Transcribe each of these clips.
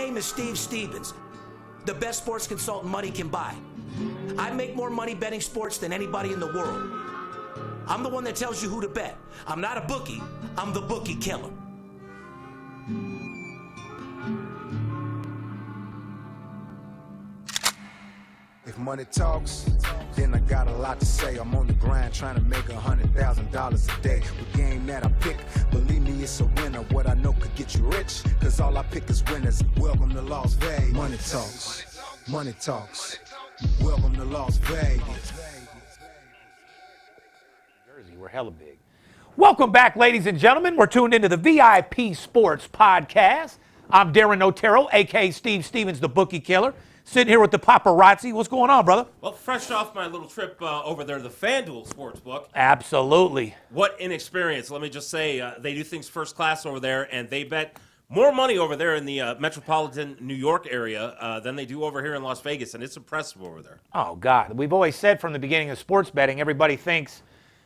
name is Steve Stevens, the best sports consultant money can buy. I make more money betting sports than anybody in the world. I'm the one that tells you who to bet. I'm not a bookie, I'm the bookie killer. If money talks, then I got a lot to say. I'm on the grind trying to make $100,000 a day. The game that I pick, believe me, it's a winner. What I know could get you rich, cause all I pick is winners. Welcome to Las Vegas. Money talks, money talks. Welcome to Las Vegas. Jersey, we're hella big. Welcome back, ladies and gentlemen. We're tuned into the VIP Sports Podcast. I'm Darren Otero, a.k.a. Steve Stevens, the bookie killer. Sitting here with the paparazzi. What's going on, brother? Well, fresh off my little trip over there to the FanDuel Sportsbook. Absolutely. What an experience. Let me just say, they do things first class over there, and they bet more money over there in the metropolitan New York area than they do over here in Las Vegas, and it's impressive over there. Oh, God. We've always said from the beginning of sports betting, everybody thinks,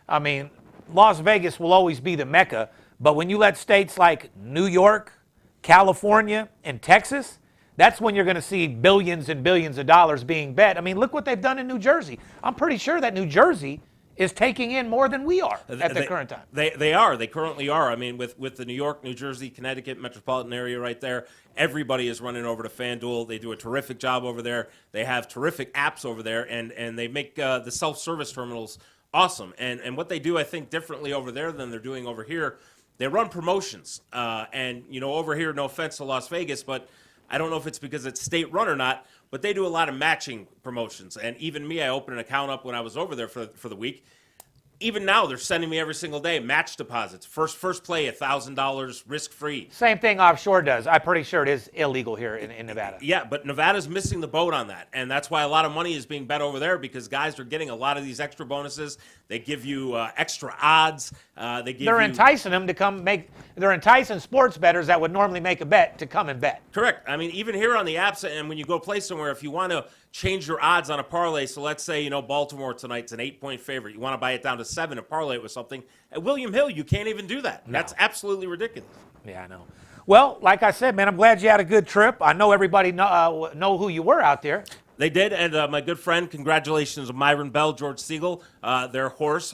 Las Vegas will always be the Mecca, but when you let states like New York, California, and Texas, that's when you're going to see billions and billions of dollars being bet. Look what they've done in New Jersey. I'm pretty sure that New Jersey is taking in more than we are at the current time. They are. They currently are. With the New York, New Jersey, Connecticut metropolitan area right there, everybody is running over to FanDuel. They do a terrific job over there. They have terrific apps over there, and they make the self-service terminals awesome. And what they do, I think, differently over there than they're doing over here, they run promotions. Over here, no offense to Las Vegas, but I don't know if it's because it's state run or not, but they do a lot of matching promotions. And even me, I opened an account up when I was over there for the week. Even now, they're sending me every single day match deposits. First play, $1,000 risk-free. Same thing offshore does. I'm pretty sure it is illegal here in Nevada. Yeah, but Nevada's missing the boat on that. And that's why a lot of money is being bet over there, because guys are getting a lot of these extra bonuses. They give you extra odds. They're enticing them to come make – they're enticing sports bettors that would normally make a bet to come and bet. Correct. Even here on the apps, and when you go play somewhere, if you want to change your odds on a parlay, so let's say, Baltimore tonight's an 8-point favorite. You want to buy it down to 7 and parlay it with something. At William Hill, you can't even do that. No. That's absolutely ridiculous. Yeah, I know. Well, like I said, man, I'm glad you had a good trip. I know everybody know who you were out there. They did, and my good friend, congratulations to Myron Bell, George Siegel, their horse,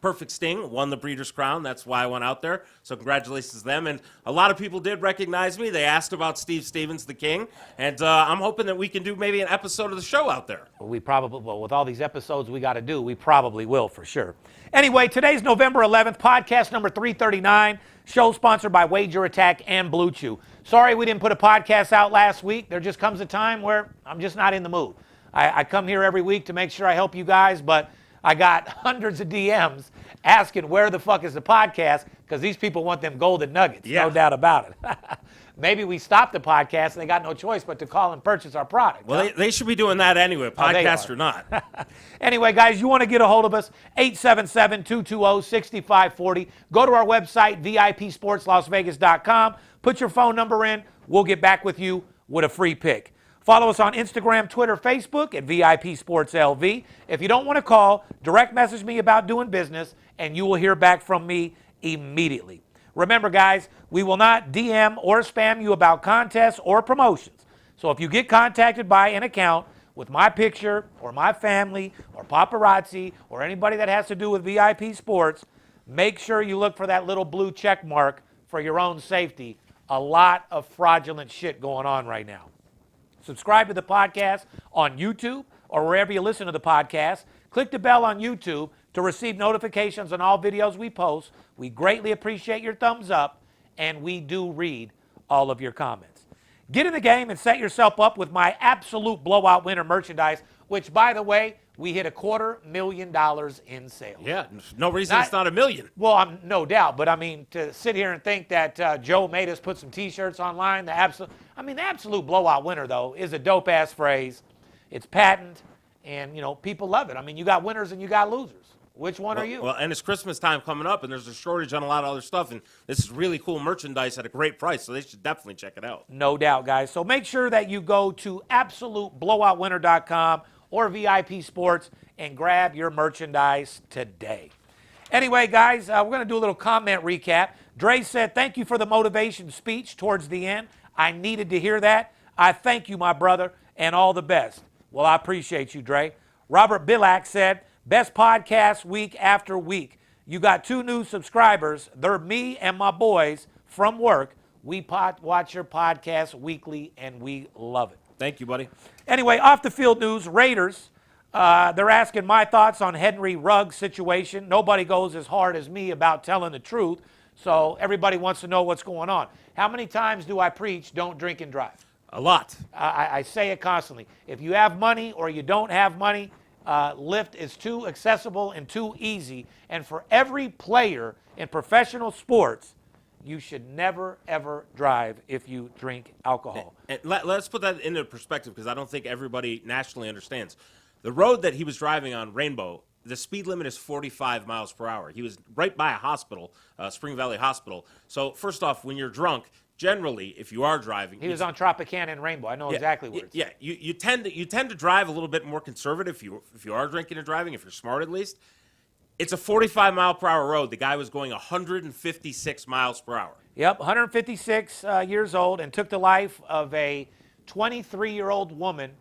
Perfect Sting, won the Breeders' Crown. That's why I went out there. So congratulations to them. And a lot of people did recognize me. They asked about Steve Stevens, the King. And I'm hoping that we can do maybe an episode of the show out there. With all these episodes we got to do, we probably will for sure. Anyway, today's November 11th, podcast number 339, show sponsored by Wager Attack and Blue Chew. Sorry we didn't put a podcast out last week. There just comes a time where I'm just not in the mood. I come here every week to make sure I help you guys, but I got hundreds of DMs asking where the fuck is the podcast, because these people want them golden nuggets, No doubt about it. Maybe we stopped the podcast and they got no choice but to call and purchase our product. Well, they should be doing that anyway, podcast or not. Anyway, guys, you want to get a hold of us, 877-220-6540. Go to our website, VIPSportsLasVegas.com. Put your phone number in. We'll get back with you with a free pick. Follow us on Instagram, Twitter, Facebook at VIP Sports LV. If you don't want to call, direct message me about doing business, and you will hear back from me immediately. Remember, guys, we will not DM or spam you about contests or promotions. So if you get contacted by an account with my picture or my family or paparazzi or anybody that has to do with VIP Sports, make sure you look for that little blue check mark for your own safety. A lot of fraudulent shit going on right now. Subscribe to the podcast on YouTube or wherever you listen to the podcast. Click the bell on YouTube to receive notifications on all videos we post. We greatly appreciate your thumbs up, and we do read all of your comments. Get in the game and set yourself up with my absolute blowout winner merchandise, which, by the way, we hit $250,000 in sales. Yeah, no reason it's not $1 million. Well, no doubt, but to sit here and think that Joe made us put some T-shirts online, the absolute blowout winner, though, is a dope-ass phrase. It's patent, and, people love it. You got winners and you got losers. Which one are you? Well, and it's Christmas time coming up, and there's a shortage on a lot of other stuff, and this is really cool merchandise at a great price, so they should definitely check it out. No doubt, guys. So make sure that you go to AbsoluteBlowoutWinner.com or VIP Sports and grab your merchandise today. Anyway, guys, we're going to do a little comment recap. Dre said, thank you for the motivation speech towards the end. I needed to hear that. I thank you, my brother, and all the best. Well, I appreciate you, Dre. Robert Billack said, best podcast week after week. You got 2 new subscribers. They're me and my boys from work. We watch your podcast weekly, and we love it. Thank you, buddy. Anyway, off the field news, Raiders. They're asking my thoughts on Henry Ruggs' situation. Nobody goes as hard as me about telling the truth, so everybody wants to know what's going on. How many times do I preach don't drink and drive? A lot. I say it constantly. If you have money or you don't have money, Lyft is too accessible and too easy. And for every player in professional sports, you should never, ever drive if you drink alcohol. And let's put that into perspective because I don't think everybody nationally understands. The road that he was driving on, Rainbow, the speed limit is 45 miles per hour. He was right by a hospital, Spring Valley Hospital. So first off, when you're drunk, generally, if you are driving, He was on Tropicana and Rainbow. I know exactly where it's. Yeah, you tend to drive a little bit more conservative if you are drinking and driving, if you're smart at least. It's a 45 mile per hour road. The guy was going 156 miles per hour. Yep, 156 years old, and took the life of a 23-year-old woman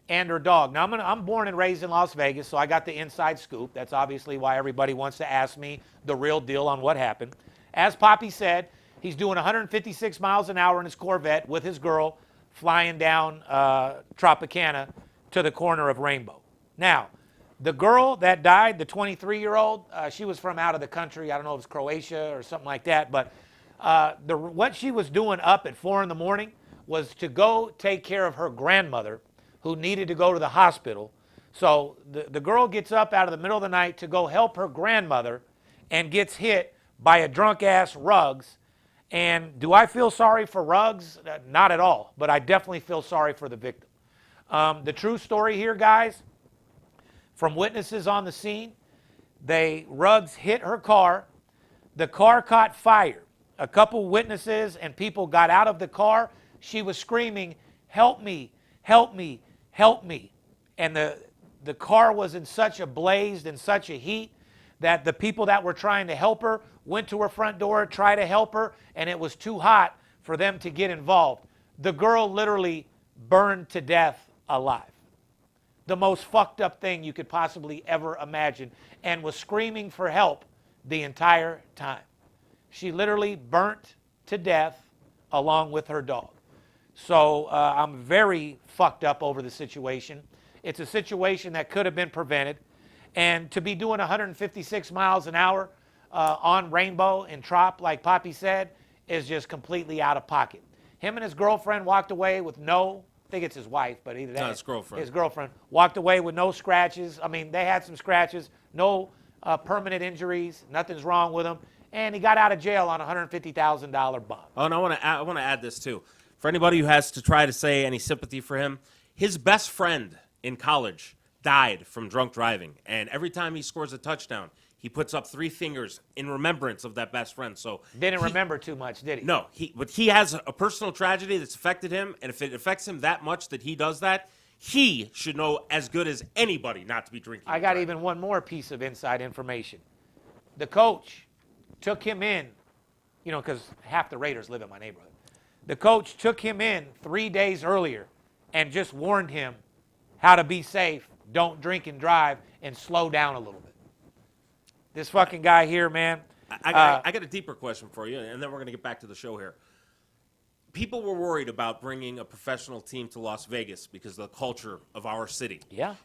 and her dog. Now, I'm born and raised in Las Vegas, so I got the inside scoop. That's obviously why everybody wants to ask me the real deal on what happened. As Poppy said, he's doing 156 miles an hour in his Corvette with his girl flying down Tropicana to the corner of Rainbow. Now, the girl that died, the 23-year-old, she was from out of the country. I don't know if it was Croatia or something like that, but what she was doing up at 4 in the morning was to go take care of her grandmother who needed to go to the hospital. So the girl gets up out of the middle of the night to go help her grandmother and gets hit by a drunk-ass Ruggs. And do I feel sorry for Ruggs? Not at all, but I definitely feel sorry for the victim. The true story here, guys, from witnesses on the scene, Ruggs hit her car. The car caught fire. A couple witnesses and people got out of the car. She was screaming, "Help me, help me, help me." And the car was in such a blaze and such a heat that the people that were trying to help her went to her front door, tried to help her, and it was too hot for them to get involved. The girl literally burned to death alive. The most fucked up thing you could possibly ever imagine, and was screaming for help the entire time. She literally burnt to death along with her dog. So I'm very fucked up over the situation. It's a situation that could have been prevented. And to be doing 156 miles an hour on Rainbow and Trop, like Poppy said, is just completely out of pocket. Him and his girlfriend walked away with I think it's his wife, but either that. No, his girlfriend. His girlfriend walked away with no scratches. I mean, they had some scratches, no permanent injuries, nothing's wrong with him. And he got out of jail on a $150,000 bond. Oh, and I want to add this too. For anybody who has to try to say any sympathy for him, his best friend in college died from drunk driving, and every time he scores a touchdown, he puts up 3 fingers in remembrance of that best friend. So didn't remember too much, did he? No, but he has a personal tragedy that's affected him, and if it affects him that much that he does that, he should know as good as anybody not to be drinking. I got even one more piece of inside information. The coach took him in, because half the Raiders live in my neighborhood. The coach took him in 3 days earlier and just warned him how to be safe, don't drink and drive, and slow down a little bit. This fucking guy here, man. I got a deeper question for you, and then we're going to get back to the show here. People were worried about bringing a professional team to Las Vegas because of the culture of our city. Yeah.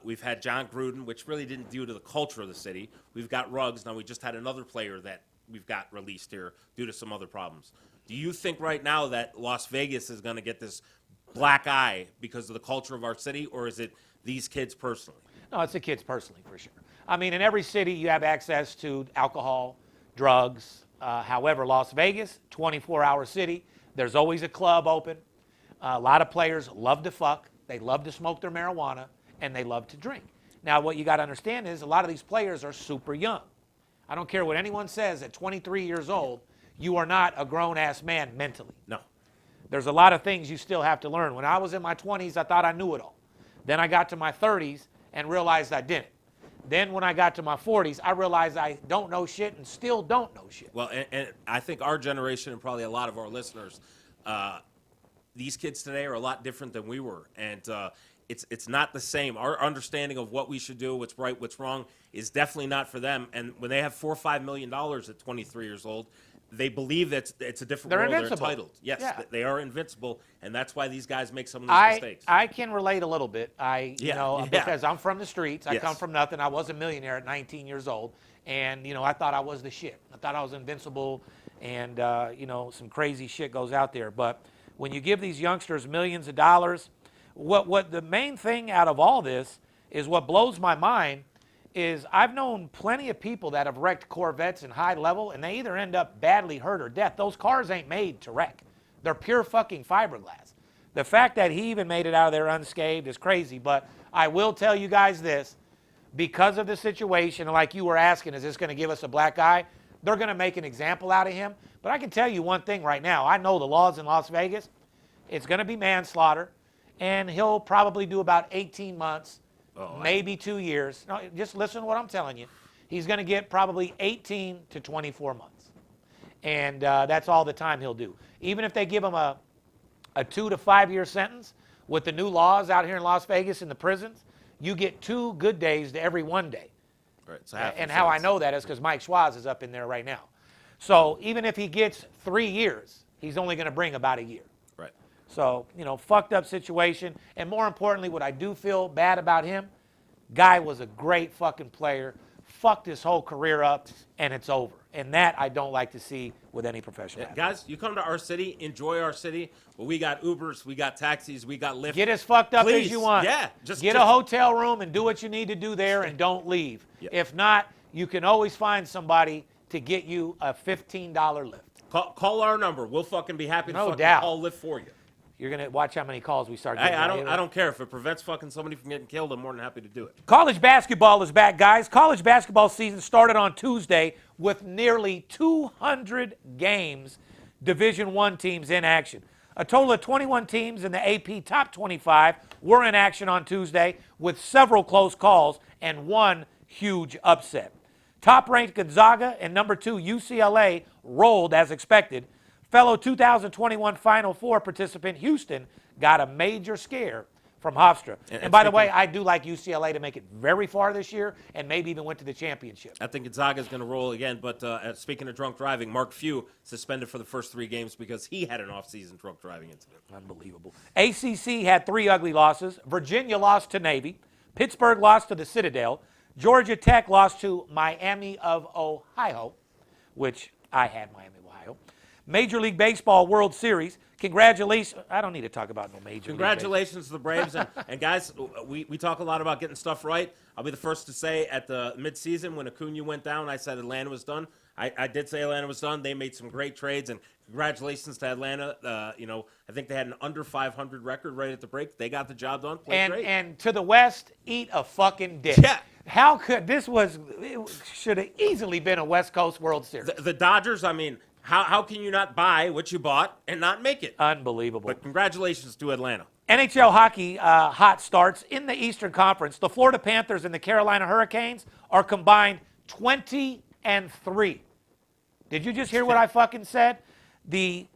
We've had John Gruden, which really didn't due to the culture of the city. We've got Ruggs. Now we just had another player that we've got released here due to some other problems. Do you think right now that Las Vegas is going to get this black eye because of the culture of our city, or is it these kids personally? No, it's the kids personally, for sure. I mean, in every city, you have access to alcohol, drugs. However, Las Vegas, 24-hour city. There's always a club open. A lot of players love to fuck. They love to smoke their marijuana, and they love to drink. Now, what you got to understand is a lot of these players are super young. I don't care what anyone says. At 23 years old, you are not a grown-ass man mentally. No. There's a lot of things you still have to learn. When I was in my 20s, I thought I knew it all. Then I got to my 30s and realized I didn't. Then when I got to my 40s, I realized I don't know shit and still don't know shit. Well, and I think our generation and probably a lot of our listeners these kids today are a lot different than we were, and it's not the same. Our understanding of what we should do, what's right, what's wrong, is definitely not for them. And when they have $4 or $5 million at 23 years old, they believe that it's a different They're world. invincible. They're entitled. Yes, Yeah. they are invincible, and that's why these guys make some of these mistakes. I can relate a little bit. Because I'm from the streets. I Yes. come from nothing. I was a millionaire at 19 years old, and I thought I was the shit. I thought I was invincible, and some crazy shit goes out there. But when you give these youngsters millions of dollars, what the main thing out of all this is what blows my mind is I've known plenty of people that have wrecked Corvettes in high level, and they either end up badly hurt or death. Those cars ain't made to wreck. They're pure fucking fiberglass. The fact that he even made it out of there unscathed is crazy, but I will tell you guys this. Because of the situation, like you were asking, is this going to give us a black eye? They're going to make an example out of him. But I can tell you one thing right now. I know the laws in Las Vegas. It's going to be manslaughter, and he'll probably do about 18 months. Maybe 2 years. No, just listen to what I'm telling you. He's going to get probably 18 to 24 months. And that's all the time he'll do. Even if they give him a 2 to 5 year sentence with the new laws out here in Las Vegas in the prisons, you get 2 good days to every 1 day. Right, so And how I know that is because Mike Schwaz is up in there right now. So even if he gets 3 years, he's only going to bring about a year. Right. So, fucked up situation. And more importantly, what I do feel bad about him, guy was a great fucking player, fucked his whole career up, and it's over. And that I don't like to see with any professional athlete. Guys, you come to our city, enjoy our city. Well, we got Ubers, we got taxis, we got Lyft. Get as fucked up Please. as you want. Yeah. Get a hotel room and do what you need to do there and don't leave. Yeah. If not, you can always find somebody to get you a $15 lift. Call our number. We'll fucking be happy to No fucking doubt. call Lyft for you. You're going to watch how many calls we start Hey, getting. I don't care. If it prevents fucking somebody from getting killed, I'm more than happy to do it. College basketball is back, guys. College basketball season started on Tuesday with nearly 200 games, Division I teams in action. A total of 21 teams in the AP Top 25 were in action on Tuesday with several close calls and one huge upset. Top-ranked Gonzaga and number 2 UCLA rolled as expected. Fellow 2021 Final Four participant Houston got a major scare from Hofstra. And by the way, I do like UCLA to make it very far this year and maybe even went to the championship. I think Gonzaga's going to roll again, but speaking of drunk driving, Mark Few suspended for the first 3 games because he had an off-season drunk driving incident. Unbelievable. ACC had 3 ugly losses. Virginia lost to Navy. Pittsburgh lost to the Citadel. Georgia Tech lost to Miami of Ohio, which I had Miami of Ohio. Major League Baseball World Series. Congratulations. I don't need to talk about no Major Congratulations to the Braves. And guys, we talk a lot about getting stuff right. I'll be the first to say at the midseason when Acuna went down, I said Atlanta was done. I did say Atlanta was done. They made some great trades, and congratulations to Atlanta. I think they had an under 500 record right at the break. They got the job done. Played great. And to the West, eat a fucking dick. Yeah. How could it should have easily been a West Coast World Series. The Dodgers, I mean, how can you not buy what you bought and not make it? Unbelievable. But congratulations to Atlanta. NHL hockey hot starts in the Eastern Conference. The Florida Panthers and the Carolina Hurricanes are combined 20-3. Did you just hear what I fucking said? The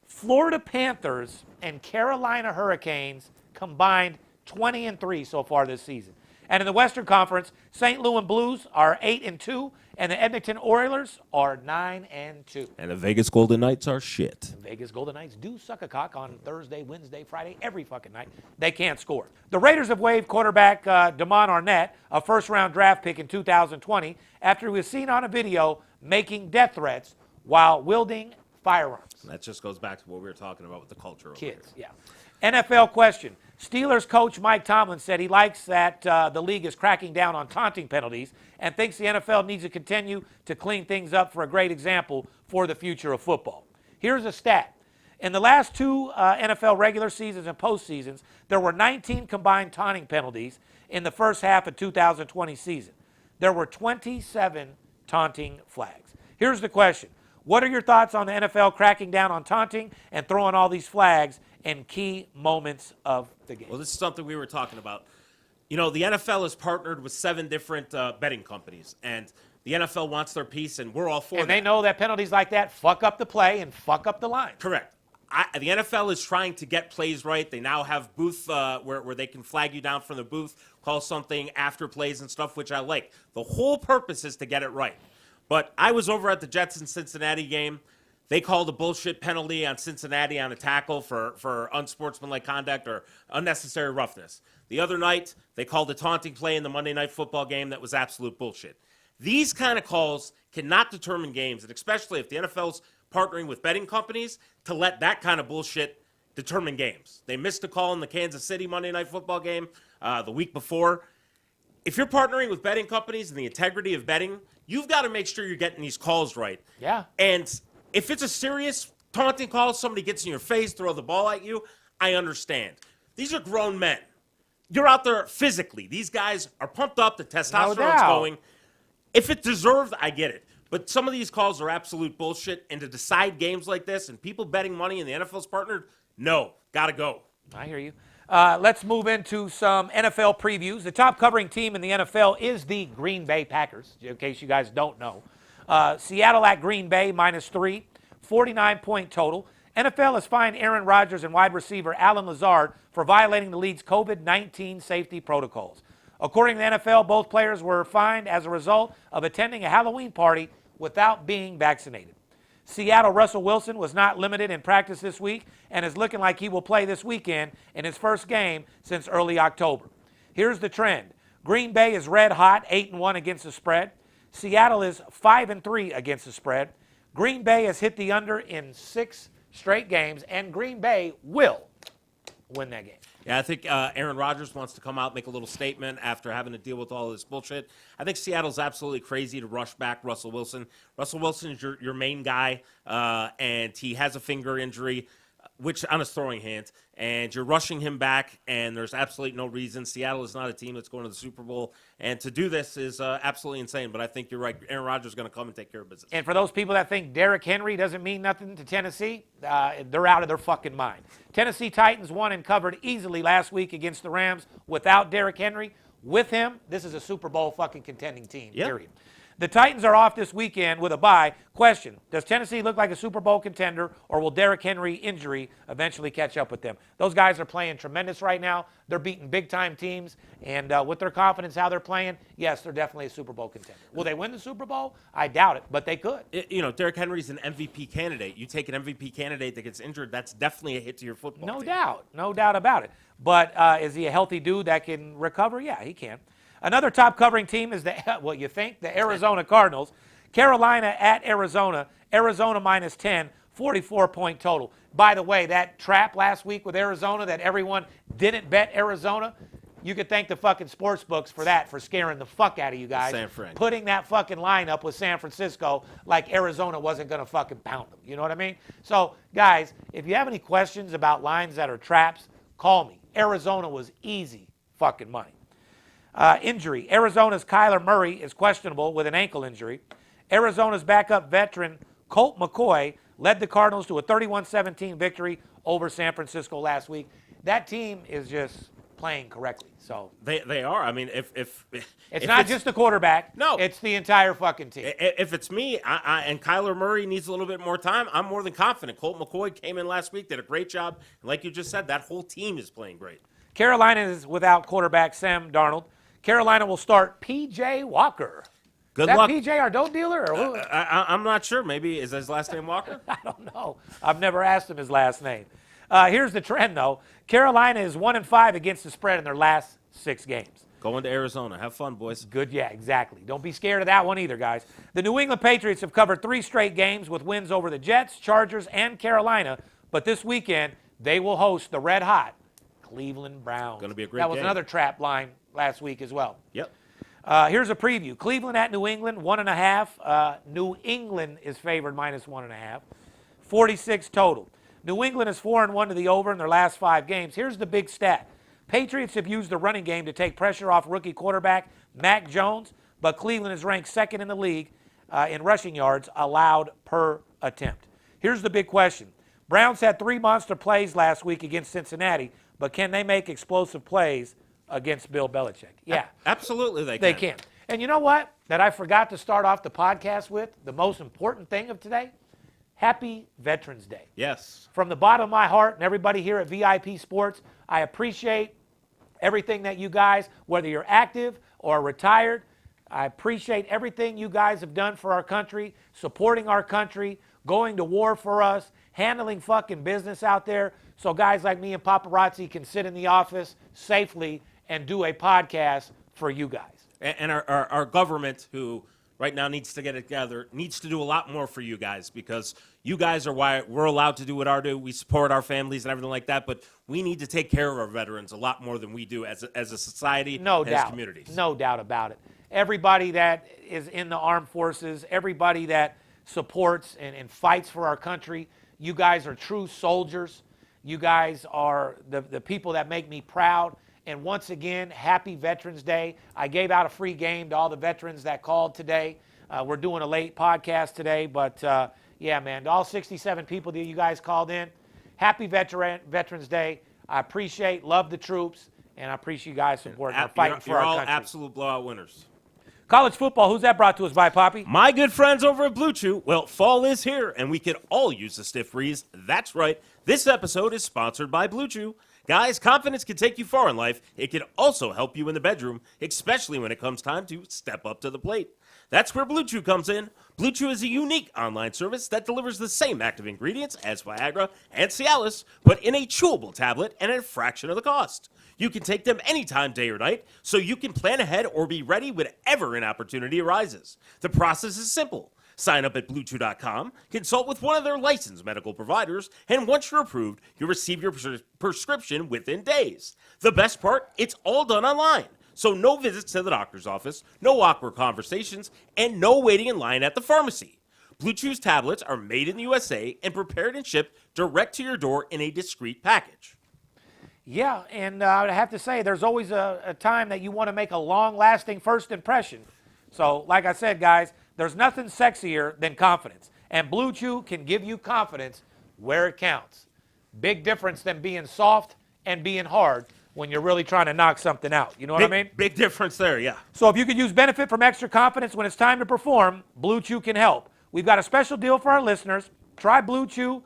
Florida Panthers and Carolina Hurricanes combined 20-3 so far this season. And in the Western Conference, St. Louis Blues are 8-2, and the Edmonton Oilers are 9-2. And the Vegas Golden Knights are shit. Vegas Golden Knights do suck a cock on Thursday, Wednesday, Friday, every fucking night. They can't score. The Raiders have waived quarterback Damon Arnett, a first-round draft pick in 2020, after he was seen on a video making death threats while wielding firearms. And that just goes back to what we were talking about with the culture over Kids, here. yeah. NFL question. Steelers coach Mike Tomlin said he likes that the league is cracking down on taunting penalties and thinks the NFL needs to continue to clean things up for a great example for the future of football. Here's a stat. In the last 2 NFL regular seasons and postseasons, there were 19 combined taunting penalties in the first half of 2020 season. There were 27 taunting flags. Here's the question. What are your thoughts on the NFL cracking down on taunting and throwing all these flags in key moments of the game? Well, this is something we were talking about. You know, the NFL has partnered with 7 different betting companies, and the NFL wants their piece, and we're all for that. And they know that penalties like that fuck up the play and fuck up the line. Correct. the NFL is trying to get plays right. They now have booth where they can flag you down from the booth, call something after plays and stuff, which I like. The whole purpose is to get it right. But I was over at the Jets and Cincinnati game. They called a bullshit penalty on Cincinnati on a tackle for unsportsmanlike conduct or unnecessary roughness. The other night, they called a taunting play in the Monday Night Football game that was absolute bullshit. These kind of calls cannot determine games, and especially if the NFL's partnering with betting companies to let that kind of bullshit determine games. They missed a call in the Kansas City Monday Night Football game the week before. If you're partnering with betting companies and the integrity of betting, you've got to make sure you're getting these calls right. Yeah. And if it's a serious taunting call, somebody gets in your face, throw the ball at you, I understand. These are grown men. You're out there physically. These guys are pumped up. The testosterone's going. If it's deserved, I get it. But some of these calls are absolute bullshit. And to decide games like this and people betting money and the NFL's partnered, no, got to go. I hear you. Let's move into some NFL previews. The top covering team in the NFL is the Green Bay Packers, in case you guys don't know. Seattle at Green Bay, -3, 49-point total. NFL has fined Aaron Rodgers and wide receiver Alan Lazard for violating the league's COVID-19 safety protocols. According to the NFL, both players were fined as a result of attending a Halloween party without being vaccinated. Seattle Russell Wilson was not limited in practice this week and is looking like he will play this weekend in his first game since early October. Here's the trend. Green Bay is red hot, 8-1 against the spread. Seattle is 5-3 against the spread. Green Bay has hit the under in 6 straight games, and Green Bay will win that game. Yeah, I think Aaron Rodgers wants to come out, make a little statement after having to deal with all this bullshit. I think Seattle's absolutely crazy to rush back Russell Wilson. Russell Wilson is your main guy, and he has a finger injury, which on his throwing hand, and you're rushing him back, and there's absolutely no reason. Seattle is not a team that's going to the Super Bowl, and to do this is absolutely insane, but I think you're right. Aaron Rodgers is going to come and take care of business. And for those people that think Derrick Henry doesn't mean nothing to Tennessee, they're out of their fucking mind. Tennessee Titans won and covered easily last week against the Rams without Derrick Henry. With him, this is a Super Bowl fucking contending team, period. The Titans are off this weekend with a bye. Question, does Tennessee look like a Super Bowl contender, or will Derrick Henry injury eventually catch up with them? Those guys are playing tremendous right now. They're beating big-time teams, and with their confidence, how they're playing, yes, they're definitely a Super Bowl contender. Will they win the Super Bowl? I doubt it, but they could. Derrick Henry's an MVP candidate. You take an MVP candidate that gets injured, that's definitely a hit to your football team. No doubt about it. But is he a healthy dude that can recover? Yeah, he can. Another top covering team is the Arizona Cardinals. Carolina at Arizona. Arizona -10, 44-point total. By the way, that trap last week with Arizona that everyone didn't bet Arizona, you could thank the fucking sports books for that, for scaring the fuck out of you guys. San Fran. Putting that fucking line up with San Francisco like Arizona wasn't going to fucking pound them. You know what I mean? So, guys, if you have any questions about lines that are traps, call me. Arizona was easy fucking money. Injury. Arizona's Kyler Murray is questionable with an ankle injury. Arizona's backup veteran Colt McCoy led the Cardinals to a 31-17 victory over San Francisco last week. That team is just playing correctly. So they are. I mean, if it's not just the quarterback. No, it's the entire fucking team. If it's me, and Kyler Murray needs a little bit more time, I'm more than confident. Colt McCoy came in last week, did a great job, and like you just said, that whole team is playing great. Carolina is without quarterback Sam Darnold. Carolina will start P.J. Walker. Good luck. P.J. our dope dealer? Or who? I'm not sure. Maybe is his last name Walker? I don't know. I've never asked him his last name. Here's the trend, though. Carolina is 1-5 against the spread in their last 6 games. Going to Arizona. Have fun, boys. Good, yeah, exactly. Don't be scared of that one either, guys. The New England Patriots have covered 3 straight games with wins over the Jets, Chargers, and Carolina. But this weekend, they will host the red-hot Cleveland Browns. Going to be a great game. That was game. another trap line last week as well. Yep. Here's a preview. Cleveland at New England, 1.5. New England is favored -1.5. 46 total. New England is 4-1 to the over in their last 5 games. Here's the big stat. Patriots have used the running game to take pressure off rookie quarterback Mac Jones, but Cleveland is ranked second in the league in rushing yards allowed per attempt. Here's the big question. Browns had 3 monster plays last week against Cincinnati, but can they make explosive plays against Bill Belichick? Yeah. Absolutely they can. They can. And you know what? That I forgot to start off the podcast with, the most important thing of today, happy Veterans Day. Yes. From the bottom of my heart and everybody here at VIP Sports, I appreciate everything that you guys, whether you're active or retired, I appreciate everything you guys have done for our country, supporting our country, going to war for us, handling fucking business out there so guys like me and Paparazzi can sit in the office safely and do a podcast for you guys. And our government, who right now needs to get it together, needs to do a lot more for you guys, because you guys are why we're allowed to do what we do. We support our families and everything like that, but we need to take care of our veterans a lot more than we do as a society and as communities. No doubt about it. Everybody that is in the armed forces, everybody that supports and fights for our country, you guys are true soldiers. You guys are the people that make me proud. And once again, happy Veterans Day. I gave out a free game to all the veterans that called today. We're doing a late podcast today, but yeah, man, to all 67 people that you guys called in, happy Veterans Day. I love the troops, and I appreciate you guys supporting our fighting for our country. You're all absolute blowout winners. College football, who's that brought to us by, Poppy? My good friends over at Blue Chew. Well, fall is here, and we could all use a stiff breeze. That's right. This episode is sponsored by Blue Chew. Guys, confidence can take you far in life. It can also help you in the bedroom, especially when it comes time to step up to the plate. That's where Blue Chew comes in. Blue Chew is a unique online service that delivers the same active ingredients as Viagra and Cialis, but in a chewable tablet and at a fraction of the cost. You can take them anytime, day or night, so you can plan ahead or be ready whenever an opportunity arises. The process is simple. Sign up at BlueChew.com, consult with one of their licensed medical providers, and once you're approved, you'll receive your prescription within days. The best part, it's all done online. So no visits to the doctor's office, no awkward conversations, and no waiting in line at the pharmacy. Blue Chew's tablets are made in the USA and prepared and shipped direct to your door in a discreet package. Yeah, and I have to say, there's always a time that you want to make a long-lasting first impression. So, like I said, guys, there's nothing sexier than confidence. And Blue Chew can give you confidence where it counts. Big difference than being soft and being hard when you're really trying to knock something out. You know what I mean? Big difference there, yeah. So if you could use benefit from extra confidence when it's time to perform, Blue Chew can help. We've got a special deal for our listeners. Try Blue Chew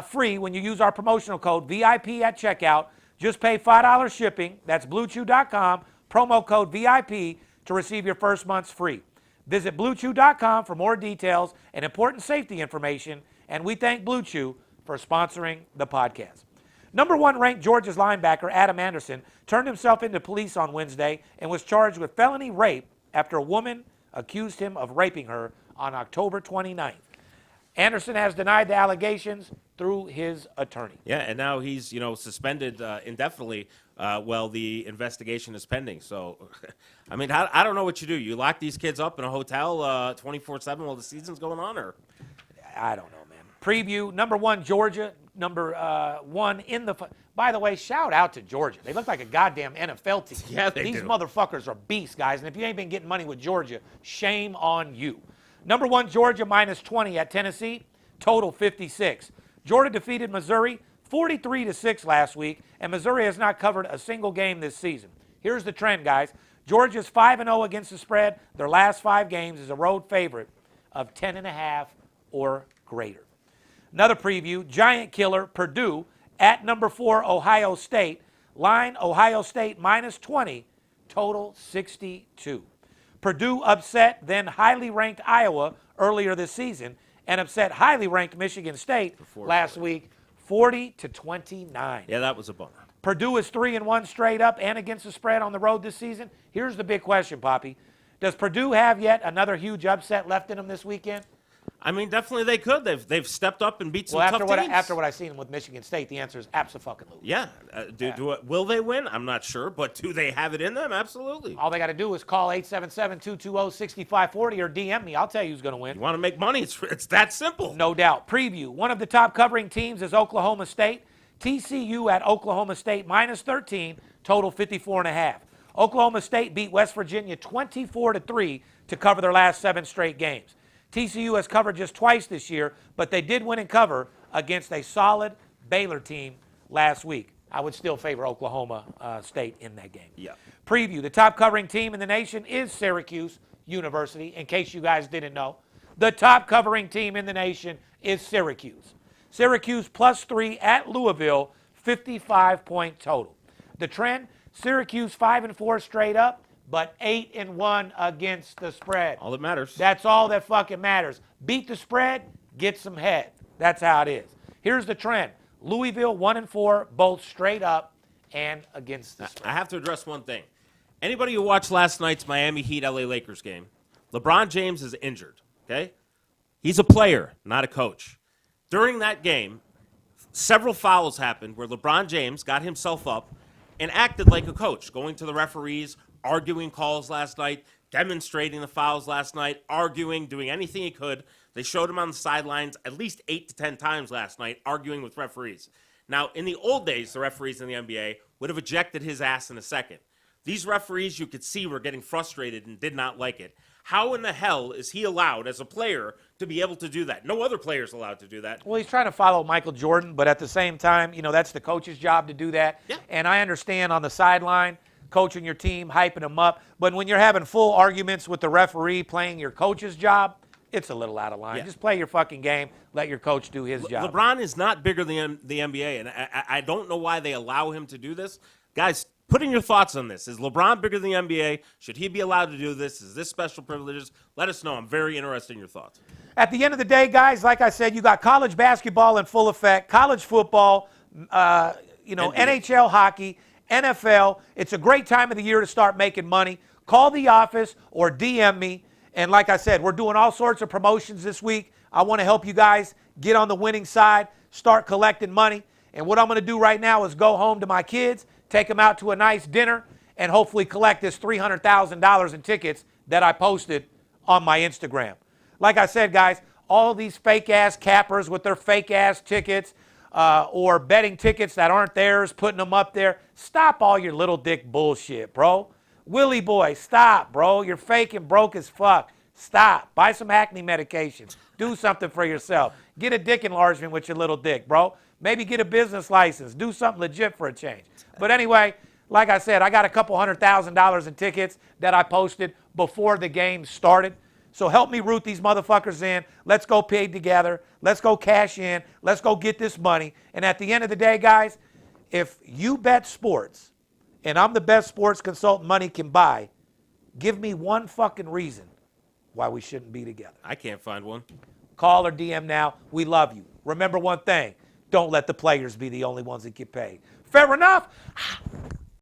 free when you use our promotional code VIP at checkout. Just pay $5 shipping. That's BlueChew.com, promo code VIP to receive your first month's free. Visit BlueChew.com for more details and important safety information. And we thank Blue Chew for sponsoring the podcast. Number 1 ranked Georgia's linebacker Adam Anderson turned himself into police on Wednesday and was charged with felony rape after a woman accused him of raping her on October 29th. Anderson has denied the allegations through his attorney. Yeah, and now he's, suspended indefinitely while the investigation is pending. So, I mean, I don't know what you do. You lock these kids up in a hotel 24/7 while the season's going on, or? I don't know, man. Preview, number 1, Georgia. Number 1 in the... By the way, shout out to Georgia. They look like a goddamn NFL team. Yeah, they do. These motherfuckers are beasts, guys. And if you ain't been getting money with Georgia, shame on you. Number 1, Georgia minus 20 at Tennessee. Total 56. Georgia defeated Missouri 43-6 last week, and Missouri has not covered a single game this season. Here's the trend, guys. Georgia's 5-0 against the spread. Their last 5 games is a road favorite of 10.5 or greater. Another preview, giant killer, Purdue at number 4, Ohio State. Line, Ohio State minus 20, total 62. Purdue upset then highly ranked Iowa earlier this season and upset highly ranked Michigan State last week 40-29. Yeah, that was a bummer. Purdue is 3-1 straight up and against the spread on the road this season. Here's the big question, Poppy. Does Purdue have yet another huge upset left in them this weekend? I mean, definitely they could. They've stepped up and beat some tough teams. After what I've seen with Michigan State, the answer is abso-fucking-lutely. Yeah. Will they win? I'm not sure, but do they have it in them? Absolutely. All they got to do is call 877-220-6540 or DM me. I'll tell you who's going to win. You want to make money? It's that simple. No doubt. Preview. One of the top covering teams is Oklahoma State. TCU at Oklahoma State minus 13, total 54.5. Oklahoma State beat West Virginia 24-3 to cover their last 7 straight games. TCU has covered just twice this year, but they did win and cover against a solid Baylor team last week. I would still favor Oklahoma State in that game. Yeah. Preview. The top covering team in the nation is Syracuse University, in case you guys didn't know. The top covering team in the nation is Syracuse. Syracuse +3 at Louisville, 55-point total. The trend, Syracuse 5-4 straight up, but 8-1 against the spread. All that matters. That's all that fucking matters. Beat the spread, get some head. That's how it is. Here's the trend. Louisville 1-4, both straight up and against the spread. I have to address one thing. Anybody who watched last night's Miami Heat LA Lakers game, LeBron James is injured, okay? He's a player, not a coach. During that game, several fouls happened where LeBron James got himself up and acted like a coach, going to the referees, arguing calls last night, demonstrating the fouls last night, arguing, doing anything he could. They showed him on the sidelines at least 8 to 10 times last night, arguing with referees. Now, in the old days, the referees in the NBA would have ejected his ass in a second. These referees, you could see, were getting frustrated and did not like it. How in the hell is he allowed, as a player, to be able to do that? No other player is allowed to do that. Well, he's trying to follow Michael Jordan, but at the same time, that's the coach's job to do that. Yeah. And I understand on the sideline, coaching your team, hyping them up. But when you're having full arguments with the referee playing your coach's job, it's a little out of line. Yeah. Just play your fucking game. Let your coach do his job. LeBron is not bigger than the NBA, and I don't know why they allow him to do this. Guys, put in your thoughts on this. Is LeBron bigger than the NBA? Should he be allowed to do this? Is this special privileges? Let us know. I'm very interested in your thoughts. At the end of the day, guys, like I said, you got college basketball in full effect, college football, NHL hockey, NFL. It's a great time of the year to start making money. Call the office or DM me. And like I said, we're doing all sorts of promotions this week. I want to help you guys get on the winning side, start collecting money. And what I'm going to do right now is go home to my kids, take them out to a nice dinner, and hopefully collect this $300,000 in tickets that I posted on my Instagram. Like I said, guys, all these fake-ass cappers with their fake-ass tickets or betting tickets that aren't theirs, putting them up there. Stop all your little dick bullshit, bro. Willie boy, stop, bro. You're fake and broke as fuck. Stop. Buy some acne medications. Do something for yourself. Get a dick enlargement with your little dick, bro. Maybe get a business license. Do something legit for a change. But anyway, like I said, I got a couple $100,000 in tickets that I posted before the game started. So help me root these motherfuckers in. Let's go pay together. Let's go cash in. Let's go get this money. And at the end of the day, guys, if you bet sports, and I'm the best sports consultant money can buy, give me one fucking reason why we shouldn't be together. I can't find one. Call or DM now. We love you. Remember one thing. Don't let the players be the only ones that get paid. Fair enough?